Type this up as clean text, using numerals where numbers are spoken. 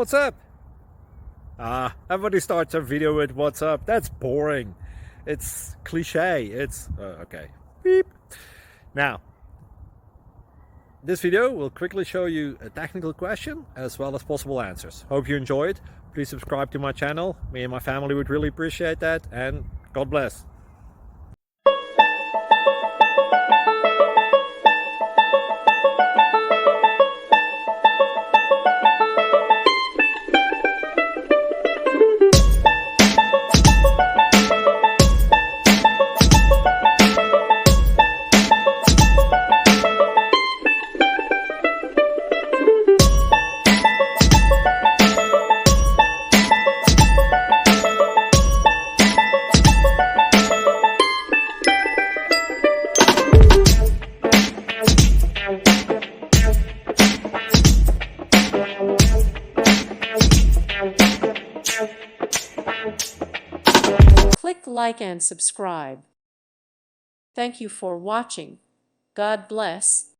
What's up? Everybody starts a video with what's up. That's boring. It's cliche. It's okay. Beep. Now, this video will quickly show you a technical question as well as possible answers. Hope you enjoyed. Please subscribe to my channel. Me and my family would really appreciate that, and God bless. Click like and subscribe. Thank you for watching. God bless.